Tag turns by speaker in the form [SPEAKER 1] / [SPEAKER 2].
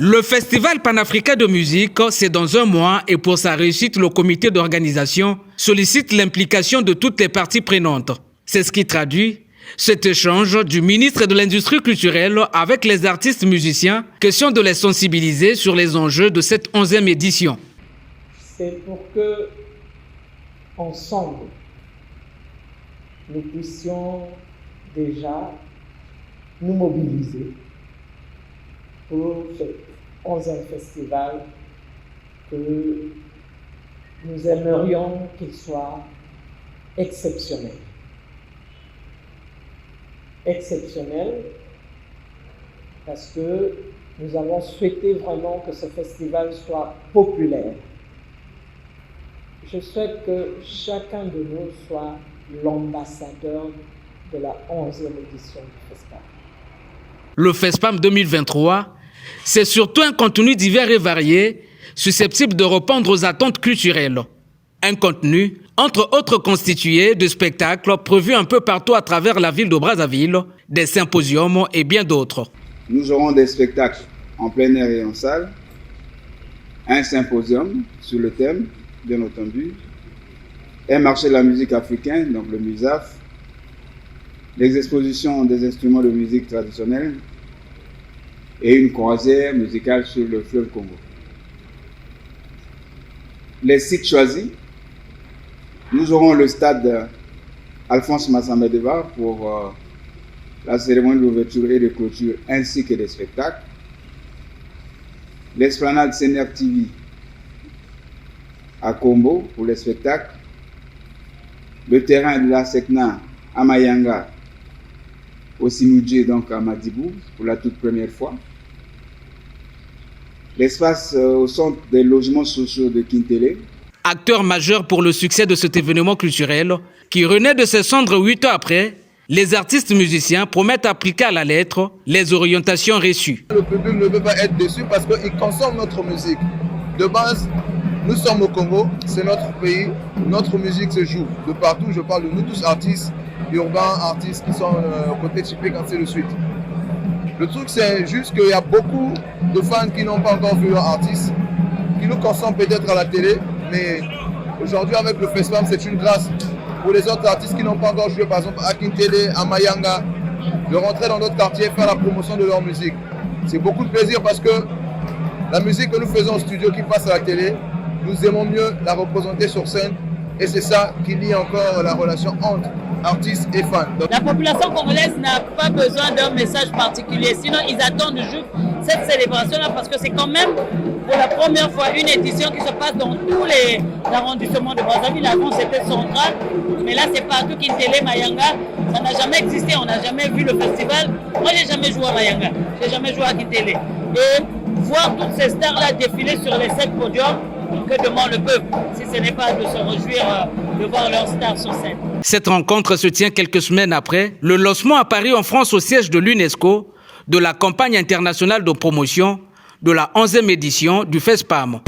[SPEAKER 1] Le Festival panafricain de musique, c'est dans un mois et pour sa réussite, le comité d'organisation sollicite l'implication de toutes les parties prenantes. C'est ce qui traduit cet échange du ministre de l'Industrie culturelle avec les artistes musiciens, question de les sensibiliser sur les enjeux de cette 11e édition.
[SPEAKER 2] C'est pour que, ensemble, nous puissions déjà nous mobiliser pour ce 11e festival que nous aimerions qu'il soit exceptionnel. Exceptionnel parce que nous avons souhaité vraiment que ce festival soit populaire. Je souhaite que chacun de nous soit l'ambassadeur de la 11e édition du FESPAM.
[SPEAKER 1] Le FESPAM 2023, c'est surtout un contenu divers et varié, susceptible de répondre aux attentes culturelles. Un contenu, entre autres, constitué de spectacles prévus un peu partout à travers la ville de Brazzaville, des symposiums et bien d'autres.
[SPEAKER 3] Nous aurons des spectacles en plein air et en salle, un symposium sur le thème, bien entendu, un marché de la musique africaine, donc le MUSAF, les expositions des instruments de musique traditionnels et une croisière musicale sur le fleuve Congo. Les sites choisis, nous aurons le stade Alphonse Massamba-Déba pour la cérémonie d'ouverture et de clôture ainsi que des spectacles. L'esplanade Séner TV à Kombo pour les spectacles. Le terrain de la Sekna à Mayanga, au Simudje, donc à Madibou, pour la toute première fois. L'espace au centre des logements sociaux de Kintélé.
[SPEAKER 1] Acteur majeur pour le succès de cet événement culturel, qui renaît de ses cendres 8 ans après, les artistes musiciens promettent appliquer à la lettre les orientations reçues.
[SPEAKER 4] Le public ne peut pas être déçu parce qu'il consomme notre musique. De base, nous sommes au Congo, c'est notre pays, notre musique se joue de partout. Je parle de nous tous artistes, urbains, artistes qui sont côté typique, ainsi de suite. Le truc, c'est juste qu'il y a beaucoup de fans qui n'ont pas encore vu leur artiste, qui nous consomment peut-être à la télé, mais aujourd'hui avec le FESPAM, c'est une grâce pour les autres artistes qui n'ont pas encore joué, par exemple à Kintélé, à Mayanga, de rentrer dans notre quartier et faire la promotion de leur musique. C'est beaucoup de plaisir parce que la musique que nous faisons au studio qui passe à la télé, nous aimons mieux la représenter sur scène et c'est ça qui lie encore la relation entre artistes et fans.
[SPEAKER 5] La population congolaise n'a pas besoin d'un message particulier, sinon ils attendent juste cette célébration-là parce que c'est quand même pour la première fois une édition qui se passe dans tous les arrondissements de Brazzaville. Avant c'était central, mais là c'est partout, Kintélé, Mayanga, ça n'a jamais existé, on n'a jamais vu le festival. Moi j'ai jamais joué à Mayanga, j'ai jamais joué à Kintélé. Et voir toutes ces stars-là défiler sur les 7 podiums, que demande le peuple, si ce n'est pas de se réjouir de voir leurs stars sur scène.
[SPEAKER 1] Cette rencontre se tient quelques semaines après le lancement à Paris en France au siège de l'UNESCO de la campagne internationale de promotion de la 11e édition du FESPAM.